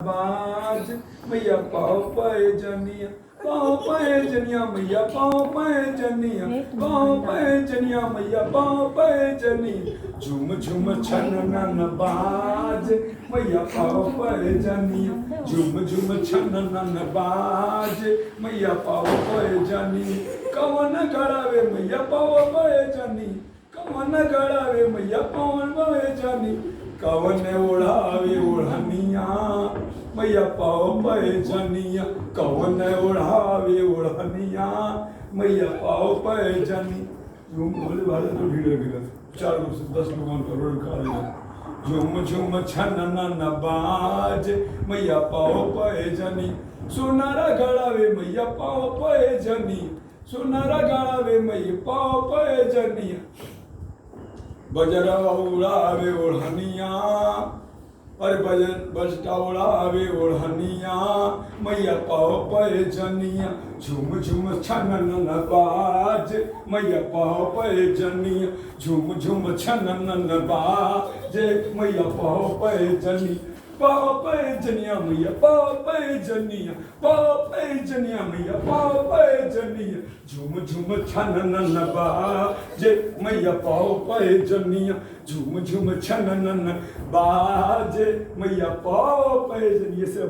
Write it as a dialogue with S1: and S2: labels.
S1: बाज मैया पाओ पाए जनिया पाओ पाए जनिया मैया पाओ पाए जनिया पाओ पाए जनिया मैया पाओ पाए जनिया झूम झूम छन नन बाज मैया पाओ पाए जनिया झूम झूम छन नन बाज मैया पाओ पाए जनी कवन गड़ावे मैया पाओ पाए जनी कवन गड़ावे मैया पवन पाए जनी कवन उड़ावे उड़निया मैया पाओ पाए जनिया कवन उड़ावे उड़निया मैया पाओ पाए जनी झूम भोले भाले तो भीड़ लगी 4 लोग से 10 लोगों का रोड खा झूम झूम छन नन बाज मैया पाओ पाए जनी सोनारा गड़ावे मैया पाओ पाए जनी सोनारा गड़ावे मैया पाओ पाए जनिया बजरा उड़ावे ओढ़निया अरे बजन बजटा उड़ावे ओढ़निया मैया पाओ पाए जनिया झूम झूम छन नन बाज मैया पाओ पाए जनिया झूम झूम छन नन बाज मैया पाओ पाए जनी पाओ पाए जनिया मैया पाओ पाए जनिया पाओ पाए जनिया मैया पाओ पाए जनिया झूम झूम छन नन बाज मैया पाओ पाए जनिया झूम झूम छन नन बाज मैया पाओ पाए जनिया से